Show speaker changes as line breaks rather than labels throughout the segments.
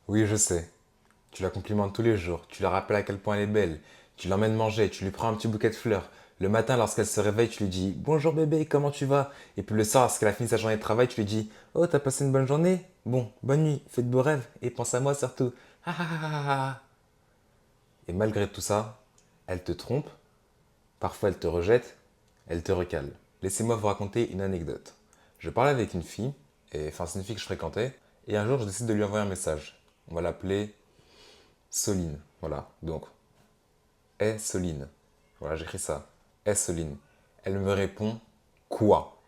Oui, je sais. Tu la complimentes tous les jours, tu la rappelles à quel point elle est belle, tu l'emmènes manger, tu lui prends un petit bouquet de fleurs. Le matin, lorsqu'elle se réveille, tu lui dis bonjour bébé, comment tu vas? Et puis le soir, lorsqu'elle a fini sa journée de travail, tu lui dis oh, t'as passé une bonne journée? Bon, bonne nuit, fais de beaux rêves et pense à moi surtout. Ah, ah, ah, ah, ah. Et malgré tout ça, elle te trompe, parfois elle te rejette, elle te recale. Laissez-moi vous raconter une anecdote. Je parlais avec une fille, c'est une fille que je fréquentais, et un jour je décide de lui envoyer un message. On va l'appeler Soline. Voilà, donc Soline. Voilà, j'écris ça. Soline. Elle me répond quoi?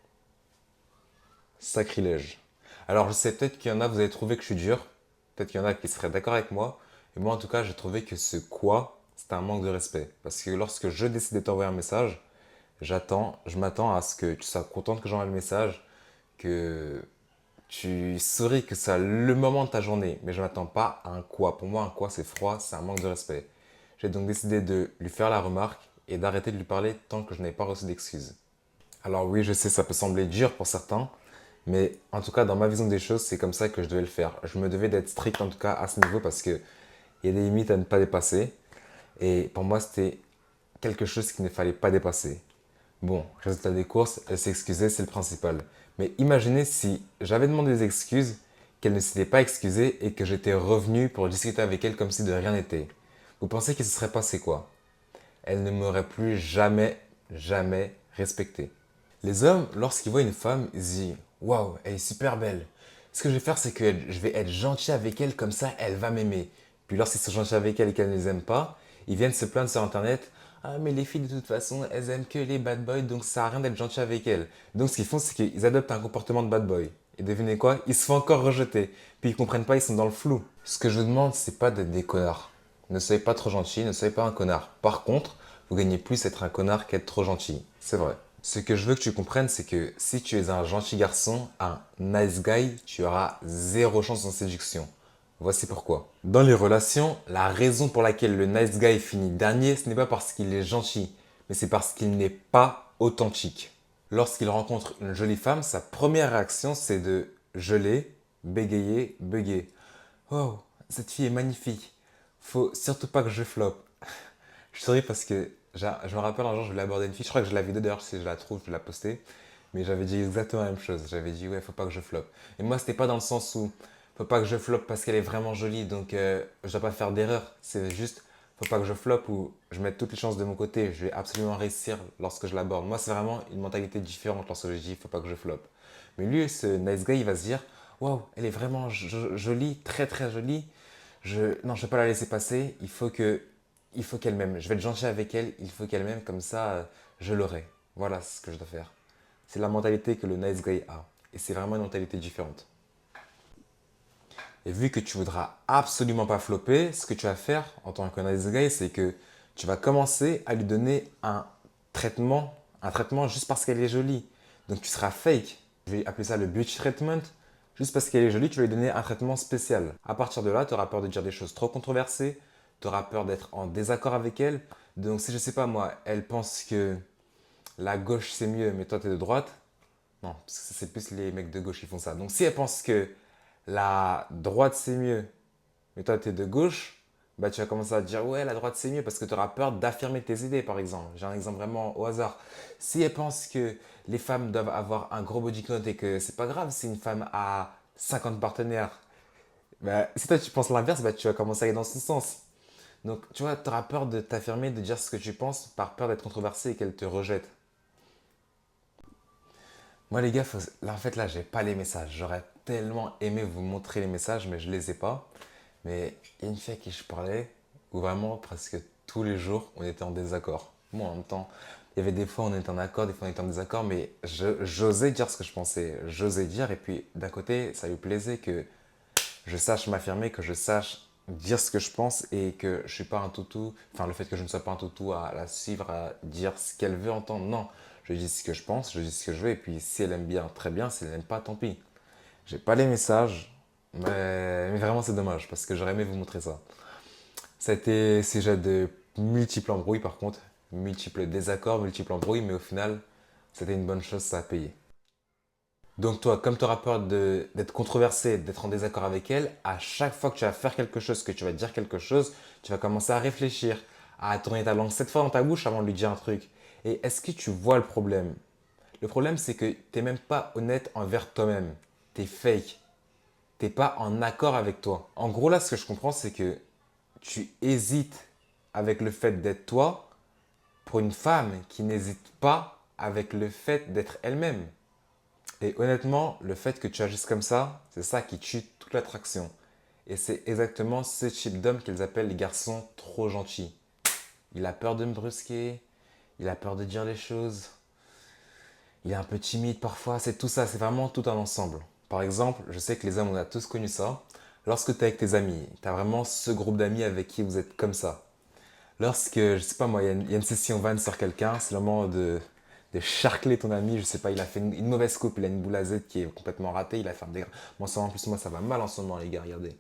Sacrilège. Alors je sais peut-être qu'il y en a, vous avez trouvé que je suis dur. Peut-être qu'il y en a qui seraient d'accord avec moi. Et moi en tout cas, j'ai trouvé que ce quoi, c'était un manque de respect. Parce que lorsque je décide de t'envoyer un message, je m'attends à ce que tu sois contente que j'envoie le message, que tu souris que c'est le moment de ta journée. Mais je ne m'attends pas à un quoi. Pour moi, un quoi, c'est froid, c'est un manque de respect. J'ai donc décidé de lui faire la remarque et d'arrêter de lui parler tant que je n'ai pas reçu d'excuses. Alors oui, je sais, ça peut sembler dur pour certains, mais en tout cas, dans ma vision des choses, c'est comme ça que je devais le faire. Je me devais d'être strict en tout cas à ce niveau parce qu'il y a des limites à ne pas dépasser. Et pour moi, c'était quelque chose qu'il ne fallait pas dépasser. Bon, résultat des courses, elle s'est excusée, c'est le principal. Mais imaginez si j'avais demandé des excuses, qu'elle ne s'était pas excusée et que j'étais revenu pour discuter avec elle comme si de rien n'était. Vous pensez qu'il se serait passé quoi? Elle ne m'aurait plus jamais, jamais respecté. Les hommes, lorsqu'ils voient une femme, ils se disent waouh, elle est super belle. Ce que je vais faire, c'est que je vais être gentil avec elle, comme ça, elle va m'aimer. Puis lorsqu'ils sont gentils avec elle et qu'elle ne les aime pas, ils viennent se plaindre sur internet. Ah, mais les filles, de toute façon, elles aiment que les bad boys, donc ça sert à rien d'être gentil avec elles. Donc ce qu'ils font, c'est qu'ils adoptent un comportement de bad boy. Et devinez quoi? Ils se font encore rejeter. Puis ils comprennent pas, ils sont dans le flou. Ce que je vous demande, c'est pas d'être des connards. Ne soyez pas trop gentils, ne soyez pas un connard. Par contre, vous gagnez plus être un connard qu'être trop gentil. C'est vrai. Ce que je veux que tu comprennes, c'est que si tu es un gentil garçon, un nice guy, tu auras zéro chance en séduction. Voici pourquoi. Dans les relations, la raison pour laquelle le nice guy finit dernier, ce n'est pas parce qu'il est gentil, mais c'est parce qu'il n'est pas authentique. Lorsqu'il rencontre une jolie femme, sa première réaction, c'est de geler, bégayer, bugger. Oh, cette fille est magnifique. Faut surtout pas que je floppe. Je souris parce que je me rappelle un jour, je voulais aborder une fille. Je crois que je la vidéo d'ailleurs, si je la trouve, je vais la poster. Mais j'avais dit exactement la même chose. J'avais dit, ouais, faut pas que je floppe. Et moi, c'était pas dans le sens où faut pas que je floppe parce qu'elle est vraiment jolie, donc je dois pas faire d'erreur. C'est juste, faut pas que je floppe ou je mette toutes les chances de mon côté. Je vais absolument réussir lorsque je l'aborde. Moi, c'est vraiment une mentalité différente lorsque je dis, faut pas que je floppe. Mais lui, ce nice guy, il va se dire, waouh, elle est vraiment jolie, très très jolie. Non, je ne vais pas la laisser passer. Il faut qu'elle m'aime. Je vais être gentil avec elle. Il faut qu'elle m'aime. Comme ça, je l'aurai. Voilà ce que je dois faire. C'est la mentalité que le nice guy a. Et c'est vraiment une mentalité différente. Et vu que tu voudras absolument pas flopper, ce que tu vas faire en tant que nice guy, c'est que tu vas commencer à lui donner un traitement juste parce qu'elle est jolie. Donc tu seras fake. Je vais appeler ça le beauty treatment. Juste parce qu'elle est jolie, tu vas lui donner un traitement spécial. À partir de là, tu auras peur de dire des choses trop controversées, tu auras peur d'être en désaccord avec elle. Donc si je sais pas moi, elle pense que la gauche c'est mieux, mais toi tu es de droite, non, parce que c'est plus les mecs de gauche qui font ça. Donc si elle pense que la droite c'est mieux, mais toi tu es de gauche, bah tu vas commencer à dire ouais la droite c'est mieux parce que tu auras peur d'affirmer tes idées par exemple. J'ai un exemple vraiment au hasard. Si elle pense que les femmes doivent avoir un gros body count et que c'est pas grave si une femme a 50 partenaires, bah, si toi tu penses l'inverse, bah, tu vas commencer à aller dans ce sens. Donc tu vois, tu auras peur de t'affirmer, de dire ce que tu penses par peur d'être controversé et qu'elle te rejette. Moi, les gars, là, en fait, là, j'ai pas les messages. J'aurais tellement aimé vous montrer les messages, mais je les ai pas. Mais il y a une fille à qui je parlais, où vraiment, presque tous les jours, on était en désaccord. Moi, en même temps, il y avait des fois, on était en accord, des fois, on était en désaccord, mais j'osais dire ce que je pensais. J'osais dire, et puis, d'un côté, ça lui plaisait que je sache m'affirmer, que je sache dire ce que je pense et que je suis pas un toutou, enfin le fait que je ne sois pas un toutou à la suivre, à dire ce qu'elle veut entendre, non. Je dis ce que je pense, je dis ce que je veux et puis si elle aime bien, très bien, si elle n'aime pas, tant pis. J'ai pas les messages, mais vraiment c'est dommage parce que j'aurais aimé vous montrer ça. Ça a été sujet de multiples embrouilles par contre, multiples désaccords, multiples embrouilles, mais au final, c'était une bonne chose, ça a payé. Donc toi, comme tu auras peur d'être controversé, d'être en désaccord avec elle, à chaque fois que tu vas faire quelque chose, que tu vas dire quelque chose, tu vas commencer à réfléchir, à tourner ta langue 7 fois dans ta bouche avant de lui dire un truc. Et est-ce que tu vois le problème? Le problème, c'est que tu n'es même pas honnête envers toi-même. Tu es fake. Tu n'es pas en accord avec toi. En gros, là, ce que je comprends, c'est que tu hésites avec le fait d'être toi pour une femme qui n'hésite pas avec le fait d'être elle-même. Et honnêtement, le fait que tu agisses comme ça, c'est ça qui tue toute l'attraction. Et c'est exactement ce type d'homme qu'ils appellent les garçons trop gentils. Il a peur de me brusquer, il a peur de dire les choses, il est un peu timide parfois, c'est tout ça, c'est vraiment tout un ensemble. Par exemple, je sais que les hommes, on a tous connu ça. Lorsque tu es avec tes amis, tu as vraiment ce groupe d'amis avec qui vous êtes comme ça. Lorsque, je sais pas moi, il y a une session vanne sur quelqu'un, c'est le moment de charcler ton ami, je sais pas, il a fait une mauvaise coupe, il a une boule à Z qui est complètement ratée, il a fait un dégât. Moi, ça, en plus, moi, ça va mal en ce moment, les gars, regardez.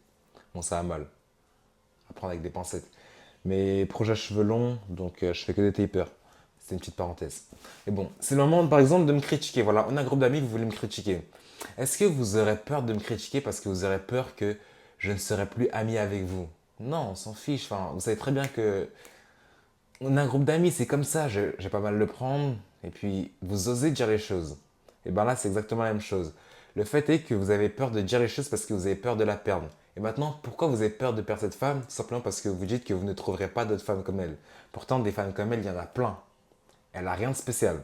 Bon, ça va mal. À prendre avec des pincettes. Mais projet cheveux longs, donc je fais que des tapers. C'est une petite parenthèse. Et bon, c'est le moment, par exemple, de me critiquer. Voilà, on a un groupe d'amis, vous voulez me critiquer. Est-ce que vous aurez peur de me critiquer parce que vous aurez peur que je ne serai plus ami avec vous? Non, on s'en fiche. Enfin, vous savez très bien que on a un groupe d'amis, c'est comme ça, j'ai pas mal le prendre. Et puis, vous osez dire les choses. Et bien là, c'est exactement la même chose. Le fait est que vous avez peur de dire les choses parce que vous avez peur de la perdre. Et maintenant, pourquoi vous avez peur de perdre cette femme? Tout simplement parce que vous dites que vous ne trouverez pas d'autres femmes comme elle. Pourtant, des femmes comme elle, il y en a plein. Elle a rien de spécial.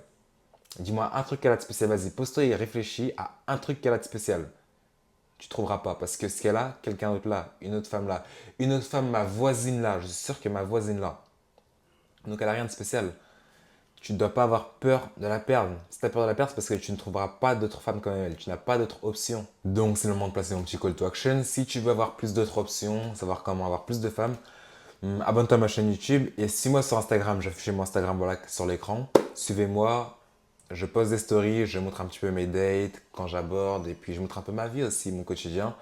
Dis-moi un truc qu'elle a de spécial. Vas-y, pose-toi et réfléchis à un truc qu'elle a de spécial. Tu trouveras pas parce que ce qu'elle a, quelqu'un d'autre là, une autre femme là, une autre femme, ma voisine là, je suis sûr que ma voisine là. Donc elle a rien de spécial. Tu ne dois pas avoir peur de la perdre. Si tu as peur de la perdre, c'est parce que tu ne trouveras pas d'autres femmes comme elle. Tu n'as pas d'autres options. Donc, c'est le moment de placer mon petit call to action. Si tu veux avoir plus d'autres options, savoir comment avoir plus de femmes, abonne-toi à ma chaîne YouTube et suis-moi sur Instagram. J'affiche mon Instagram voilà, sur l'écran. Suivez-moi. Je poste des stories, je montre un petit peu mes dates, quand j'aborde, et puis je montre un peu ma vie aussi, mon quotidien.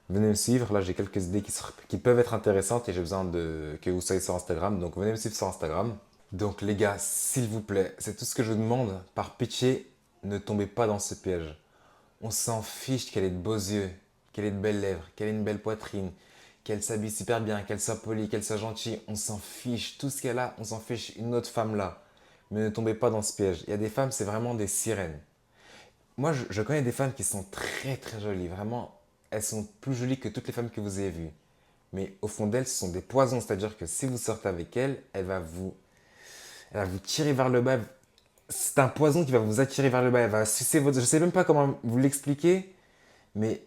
Venez me suivre. Là, j'ai quelques idées qui peuvent être intéressantes et j'ai besoin que vous soyez sur Instagram. Donc, venez me suivre sur Instagram. Donc les gars, s'il vous plaît, c'est tout ce que je vous demande. Par pitié, ne tombez pas dans ce piège. On s'en fiche qu'elle ait de beaux yeux, qu'elle ait de belles lèvres, qu'elle ait une belle poitrine, qu'elle s'habille super bien, qu'elle soit polie, qu'elle soit gentille. On s'en fiche. Tout ce qu'elle a, on s'en fiche. Une autre femme là. Mais ne tombez pas dans ce piège. Il y a des femmes, c'est vraiment des sirènes. Moi, je connais des femmes qui sont très très jolies. Vraiment, elles sont plus jolies que toutes les femmes que vous avez vues. Mais au fond d'elles, ce sont des poisons. C'est-à-dire que si vous sortez avec elle, elle va vous tirer vers le bas. C'est un poison qui va vous attirer vers le bas. Elle va sucer votre... Je sais même pas comment vous l'expliquer, mais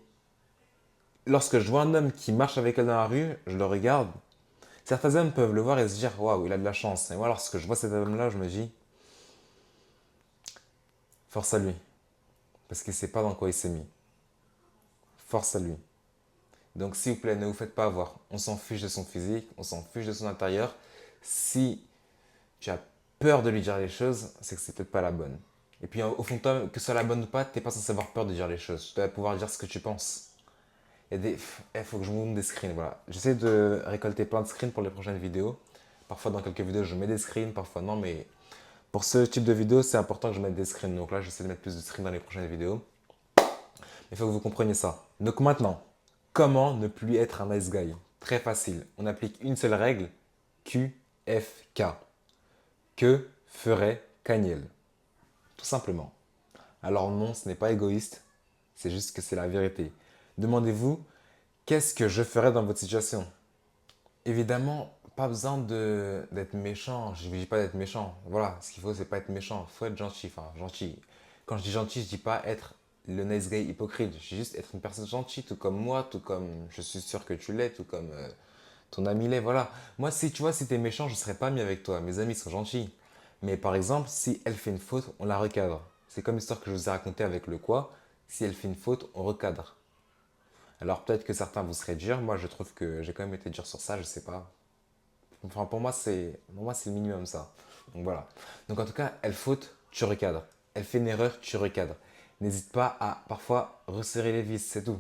lorsque je vois un homme qui marche avec elle dans la rue, je le regarde. Certains hommes peuvent le voir et se dire waouh, il a de la chance. Et moi, lorsque je vois cet homme-là, je me dis force à lui. Parce qu'il ne sait pas dans quoi il s'est mis. Force à lui. Donc, s'il vous plaît, ne vous faites pas avoir. On s'en fiche de son physique, on s'en fiche de son intérieur. Si tu as peur de lui dire les choses, c'est que c'est peut-être pas la bonne. Et puis au fond de toi, que ce soit la bonne ou pas, t'es pas censé avoir peur de dire les choses. Tu dois pouvoir dire ce que tu penses. Il faut que je vous montre des screens, voilà. J'essaie de récolter plein de screens pour les prochaines vidéos. Parfois dans quelques vidéos je mets des screens, parfois non, mais pour ce type de vidéo c'est important que je mette des screens. Donc là j'essaie de mettre plus de screens dans les prochaines vidéos. Il faut que vous compreniez ça. Donc maintenant, comment ne plus être un nice guy? Très facile. On applique une seule règle, QFK. Que ferait Kaniel? Tout simplement. Alors non, ce n'est pas égoïste, c'est juste que c'est la vérité. Demandez-vous, qu'est-ce que je ferais dans votre situation? Évidemment, pas besoin d'être méchant. Je ne dis pas d'être méchant. Voilà, ce qu'il faut, c'est pas être méchant. Il faut être gentil. Enfin, gentil. Quand je dis gentil, je dis pas être le nice guy hypocrite. Je dis juste être une personne gentille, tout comme moi, tout comme je suis sûr que tu l'es, tout comme ton ami l'est. Voilà. Moi, si tu vois, si tu es méchant, je ne serais pas ami avec toi. Mes amis sont gentils. Mais par exemple, si elle fait une faute, on la recadre. C'est comme l'histoire que je vous ai racontée avec le quoi. Si elle fait une faute, on recadre. Alors peut-être que certains vous seraient durs. Moi, je trouve que j'ai quand même été dur sur ça. Je sais pas. Enfin, pour moi, c'est le minimum ça. Donc voilà. Donc en tout cas, elle faute, tu recadres. Elle fait une erreur, tu recadres. N'hésite pas à parfois resserrer les vis, c'est tout.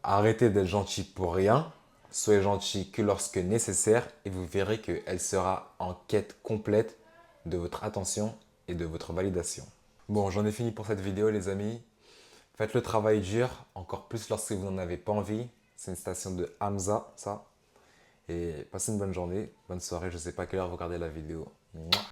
Arrêtez d'être gentil pour rien. Soyez gentil que lorsque nécessaire et vous verrez qu'elle sera en quête complète de votre attention et de votre validation. Bon, j'en ai fini pour cette vidéo les amis. Faites le travail dur, encore plus lorsque vous n'en avez pas envie. C'est une citation de Hamza, ça. Et passez une bonne journée, bonne soirée, je ne sais pas à quelle heure vous regardez la vidéo. Mouah.